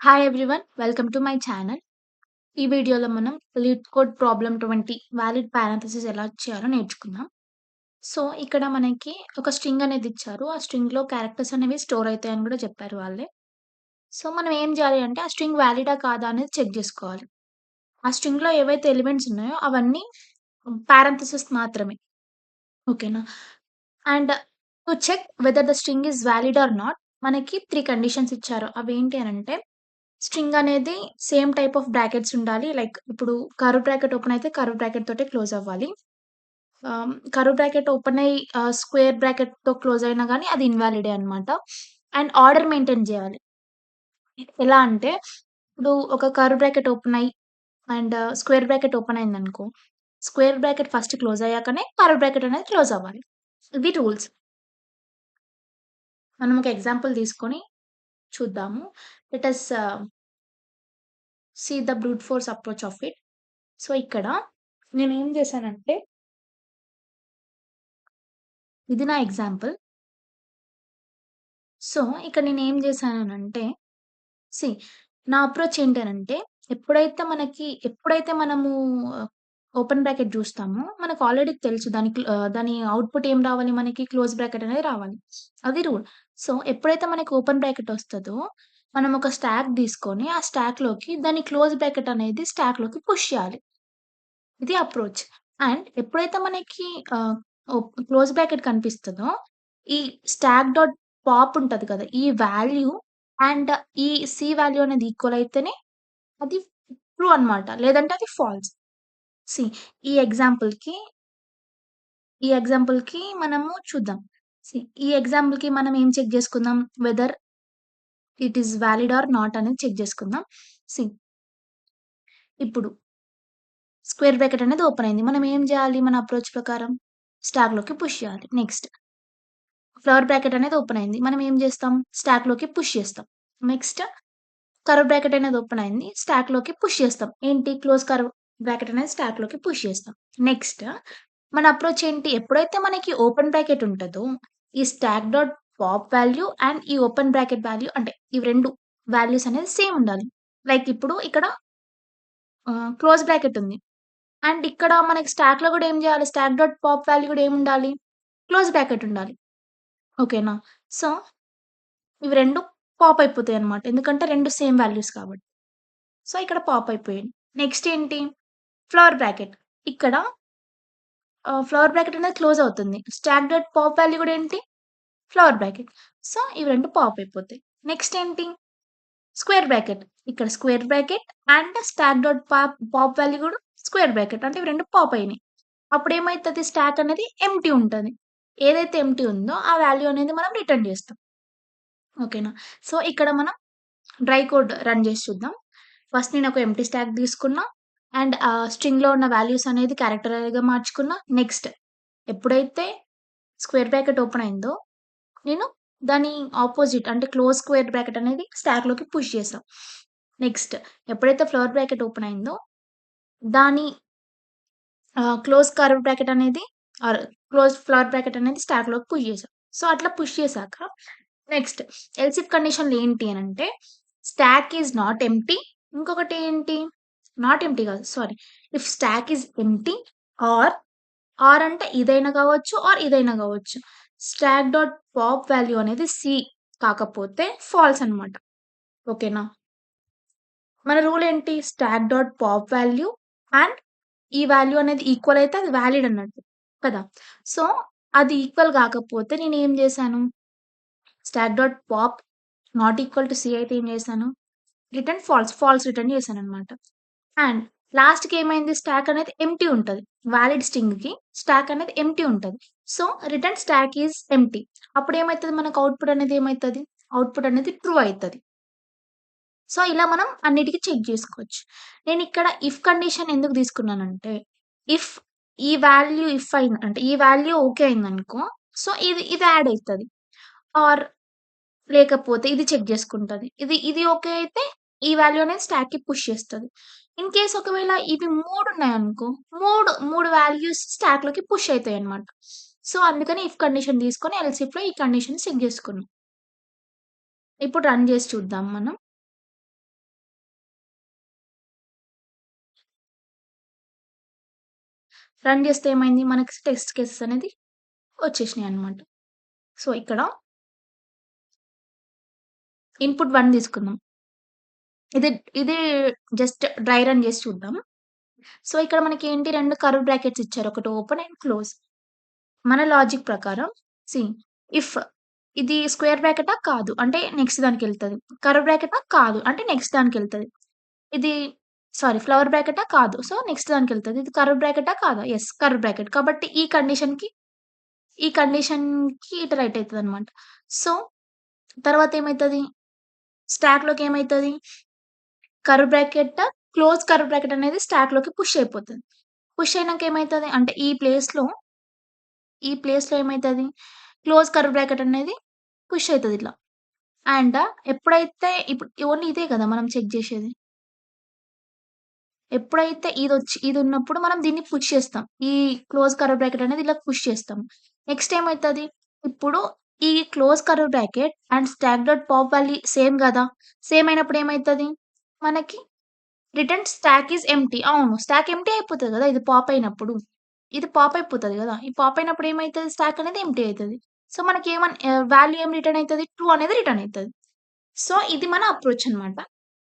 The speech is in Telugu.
Hi everyone welcome to my channel. ఈ వీడియోలో మనం lead code problem 20 valid parenthesis ఎలా చేయాలో నేర్చుకుందాం. సో, ఇక్కడ మనకి ఒక స్ట్రింగ్ అనేది ఇచ్చారు. ఆ స్ట్రింగ్‌లో క్యారెక్టర్స్ అనేవి స్టోర్ అయితాయని కూడా చెప్పారు వాళ్ళే. సో, మనం ఏం చేయాలి అంటే ఆ స్ట్రింగ్ వాలిడా కాదా అనేది చెక్ చేసుకోవాలి. ఆ స్ట్రింగ్‌లో ఏవైతే ఎలిమెంట్స్ ఉన్నాయో అవన్నీ పారాంథసిస్ మాత్రమే. ఓకేనా? And to check whether the string is valid or not మనకి 3 కండిషన్స్ ఇచ్చారు. అవేంటి అనంటే స్ట్రింగ్ అనేది సేమ్ టైప్ ఆఫ్ బ్రాకెట్స్ ఉండాలి. లైక్ ఇప్పుడు కర్వ్ బ్రాకెట్ ఓపెన్ అయితే కర్వ్ బ్రాకెట్ తోటే క్లోజ్ అవ్వాలి. కర్వ్ బ్రాకెట్ ఓపెన్ అయ్యి స్క్వేర్ బ్రాకెట్‌తో క్లోజ్ అయినా గాని అది ఇన్వాలిడే అన్నమాట. అండ్ ఆర్డర్ మెయింటైన్ జేయాలి. ఎలా అంటే ఇప్పుడు ఒక కర్వ్ బ్రాకెట్ ఓపెన్ అయ్యి అండ్ స్క్వేర్ బ్రాకెట్ ఓపెన్ అయిందనుకో, స్క్వేర్ బ్రాకెట్ ఫస్ట్ క్లోజ్ అయ్యాకనే కర్వ్ బ్రాకెట్ అనేది క్లోజ్ అవ్వాలి. ఇవి రూల్స్. మనం ఒక ఎగ్జాంపుల్ తీసుకొని చూద్దాము. Let us see the brute force approach of it. So, ఇక్కడ నేనేం చేశానంటే ఇది నా ఎగ్జాంపుల్. సో, ఇక్కడ నేనేం చేశాననంటే సీ నా అప్రోచ్ ఏంటనంటే ఎప్పుడైతే మనము ఓపెన్ బ్రాకెట్ జూస్తామో మనకు ఆల్రెడీ తెలుసు దాని ఔట్‌పుట్ ఏం రావాలి మనకి క్లోజ్ బ్రాకెట్ అనేది రావాలి. అది రూల్. సో, ఎప్పుడైతే మనకి ఓపెన్ బ్రాకెట్ ఒస్తదో మనం ఒక స్టాక్ తీసుకొని ఆ స్టాక్‌లోకి దాని క్లోజ్ బ్రాకెట్ అనేది స్టాక్‌లోకి పుష్ చేయాలి. ఇది అప్రోచ్. అండ్ ఎప్పుడైతే మనకి ఆహ్, క్లోజ్ బ్రాకెట్ కనిపిస్తదో, ఈ స్టాక్ డాట్ పాప్ ఉంటది కదా! ఈ వాల్యూ అండ్ ఈ సి వాల్యూ అనేది ఈక్వల్ అయితేనే అది ట్రూ అన్నమాట. లేదంటే అది ఫాల్స్. సీ ఈ ఎగ్జాంపుల్‌కి, ఈ ఎగ్జాంపుల్‌కి మనము చూద్దాం. సీ ఈ ఎగ్జాంపుల్‌కి మనం ఏం చెక్ చేసుకుందాం? Whether it is valid or not అనేది చెక్ చేసుకుందాం. సీ ఇప్పుడు స్క్వేర్ బ్రాకెట్ అనేది ఓపెన్ అయింది. మనం ఏం జేయాలి మన అప్రోచ్ ప్రకారం? స్టాక్‌లోకి పుష్ చేయాలి. నెక్స్ట్ ఫ్లవర్ బ్రాకెట్ అనేది ఓపెన్ అయింది. మనం ఏం జేస్తాం? స్టాక్‌లోకి పుష్ చేస్తాం. నెక్స్ట్ కర్వ్ బ్రాకెట్ అనేది ఓపెన్ అయింది. స్టాక్‌లోకి పుష్ చేస్తాం. ఏంటి? క్లోజ్ కర్వ్ బ్రాకెట్ అనేది స్టాక్‌లోకి పుష్ చేస్తాం. నెక్స్ట్ మన అప్రోచ్ ఏంటి? ఎప్పుడైతే మనకి ఓపెన్ బ్రాకెట్ ఉంటదో, ఈ stack dot pop value and ఈ ఓపెన్ బ్రాకెట్ వాల్యూ అంటే ఇవి 2 వాల్యూస్ అనేది సేమ్ ఉండాలి. లైక్ ఇప్పుడు ఇక్కడ క్లోజ్ బ్రాకెట్ ఉంది. అండ్ ఇక్కడ మనకి స్టాక్‌లో గూడా ఏం జేయాలి? స్టాక్ డాట్ పాప్ వాల్యూ గూడా ఏముండాలి? క్లోజ్ బ్రాకెట్ ఉండాలి. ఓకేనా? సో, ఇవి 2 పాప్ అయిపోతాయన్నమాట. ఎందుకంటే 2 సేమ్ వాల్యూస్ కాబట్టి. సో, ఇక్కడ పాప్ అయిపోయాయి. నెక్స్ట్ ఏంటి? Flower bracket. ఇక్కడ ఫ్లవర్ బ్రాకెట్ అనేది క్లోజ్ అవుతుంది. స్టాక్ డాట్ పాప్ వాల్యూ గూడా ఏంటి? Flower bracket. సో, ఇవి 2 పాప్ అయిపోతాయి. నెక్స్ట్ ఏంటి? Square bracket. ఇక్కడ square bracket and stack dot pop value గూడా స్క్వేర్ బ్రాకెట్. అంటే ఇవి 2 పాప్ అయినాయి. అప్పుడేమైతది స్టాక్ అనేది ఎంప్టీ ఉంటది. ఏదైతే ఎంప్టీ ఉందో ఆ వాల్యూ అనేది మనం రిటర్న్ జేస్తాం. ఓకేనా? సో, ఇక్కడ మనం డ్రై కోడ్ రన్ జేసి చూద్దాం. ఫస్ట్ నేనొక ఎంప్టీ స్టాక్ తీసుకున్నా. అండ్ స్ట్రింగ్‌లో ఉన్న వాల్యూస్ అనేది క్యారెక్టర్ అరేగా మార్చుకున్నా. నెక్స్ట్ ఎప్పుడైతే స్క్వేర్ బ్రాకెట్ ఓపెన్ అయిందో, నేను దాని అపోజిట్ అంటే క్లోజ్ స్క్వేర్ బ్రాకెట్ అనేది స్టాక్‌లోకి పుష్ చేశా. నెక్స్ట్ ఎప్పుడైతే ఫ్లవర్ బ్రాకెట్ ఓపెన్ అయిందో, దాని క్లోజ్ కర్వ్ బ్రాకెట్ అనేది ఆర్ క్లోజ్ ఫ్లవర్ బ్రాకెట్ అనేది స్టాక్‌లోకి పుష్ చేశా. సో, అట్లా పుష్ చేశాక నెక్స్ట్ ఎల్స్ ఇఫ్ కండిషన్‌లు ఏంటి అనంటే, స్టాక్ ఈస్ నాట్ ఎంప్టీ. ఇంకొకటి ఏంటి? నాట్ ఎంప్టీ కాదు. Sorry. If stack is empty or, or అంటే ఇదైనా కావచ్చు ఆర్ ఇదైనా కావచ్చు. స్టాక్ డాట్ పాప్ వాల్యూ అనేది సి కాకపోతే ఫాల్స్ అన్నమాట. ఓకేనా? మన రూల్ ఏంటి? Stack dot pop value and ఈ వాల్యూ అనేది ఈక్వల్ అయితే అది వాలిడ్ అన్నట్టు. కదా! సో, అది ఈక్వల్ కాకపోతే నేనేం చేశాను? Stack dot pop not equal to C అయితే ఏం చేశాను? Return false. ఫాల్స్ రిటర్న్ చేశాననమాట. అండ్ లాస్ట్‌కి ఏమైంది? స్టాక్ అనేది ఎంప్టీ ఉంటది. వాలిడ్ స్ట్రింగ్‌కి స్టాక్ అనేది ఎంప్టీ ఉంటది. So, return stack is empty. అప్పుడేమైతది మనకు ఔట్‌పుట్ అనేది ఏమైతది? ఔట్‌పుట్ అనేది ట్రూ అయితది. సో, ఇలా మనం అన్నిటికి చెక్ జేసుకోవచ్చు. నేనిక్కడ ఇఫ్ కండిషన్ ఎందుకు తీసుకున్నానంటే, ఇఫ్ ఈ వాల్యూ ఇఫ్ అయింది అంటే ఈ వాల్యూ ఓకే అయిందనుకో, సో, ఇది యాడ్ అయితది. ఆర్ లేకపోతే ఇది చెక్ జేసుకుంటది. ఇది ఓకే అయితే ఈ వాల్యూ అనేది స్టాక్‌కి పుష్ చేస్తది. ఇన్ కేస్ ఒకవేళ ఇవి 3 ఉన్నాయనుకో, 3 వాల్యూస్ స్టాక్‌లోకి పుష్ అయితాయన్నమాట. సో, అందుకని ఇఫ్ కండిషన్ తీసుకొని ఎల్స్ ఇఫ్‌లో ఈ కండిషన్ చెక్ జేసుకున్నాం. ఇప్పుడు రన్ జేసి చూద్దాం మనం. రన్ చేస్తే ఏమైంది? మనకి టెస్ట్ కేసెస్ అనేది వచ్చేసినాయన్నమాట. సో, ఇక్కడ ఇన్‌పుట్ 1 తీసుకుందాం. ఇది ఇది జస్ట్ డ్రై రన్ చేసి చూద్దాం. సో, ఇక్కడ మనకేంటి 2 కర్వ్ బ్రాకెట్స్ ఇచ్చారు. ఒకటి ఓపెన్ అండ్ క్లోజ్. మన లాజిక్ ప్రకారం సీ ఇఫ్ ఇది స్క్వేర్ బ్రాకెటా? కాదు. అంటే నెక్స్ట్ దానికెళ్తది. కర్వ్ బ్రాకెటా? కాదు. అంటే నెక్స్ట్ దానికెళ్తది. ఇది ఫ్లవర్ బ్రాకెటా? కాదు. సో, నెక్స్ట్ దానికెళ్తది. ఇది కర్వ్ బ్రాకెటా? కాదా? యెస్. Curve bracket. కాబట్టి ఈ కండిషన్‌కి ఇటు రైట్ అయితదనమాట. సో, తర్వాత ఏమైతది? స్టాక్‌లోకి ఏమైతది? Curve bracket, close curve bracket అనేది స్టాక్‌లోకి పుష్ అయిపోతది. పుష్ అయినంక ఏమైతది? అంటే ఈ ప్లేస్‌లో ఏమైతది? క్లోజ్ కర్వ్ బ్రాకెట్ అనేది పుష్ అయితది ఇట్లా. అండ్ ఎప్పుడైతే ఇప్పుడు ఓన్లీ ఇదే గదా! మనం చెక్ జేసేది. ఎప్పుడైతే ఇదున్నప్పుడు మనం దీన్ని పుష్ చేస్తాం. ఈ క్లోజ్ కర్వ్ బ్రాకెట్ అనేది ఇలా పుష్ చేస్తాం. నెక్స్ట్ ఏమైతది? ఇప్పుడు ఈ close curve bracket and stack dot pop value same గదా! సేమ్ అయినప్పుడు ఏమైతది? మనకి రిటర్న్ స్టాక్ ఈస్ ఎంప్టీ. అవును. స్టాక్ ఎంప్టీ అయిపోతది గదా! ఇది పాప్ అయినప్పుడు. ఇది పాప్ అయిపోతది గదా! ఈ పాప్ అయినప్పుడు ఏమైతది? స్టాక్ అనేది ఎంప్టీ అయితది. సో, మనకేమన్ వాల్యూ ఏం రిటర్న్ అయితది? ట్రూ అనేది రిటర్న్ అయితది. సో, ఇది మన అప్రోచ్ అన్నమాట.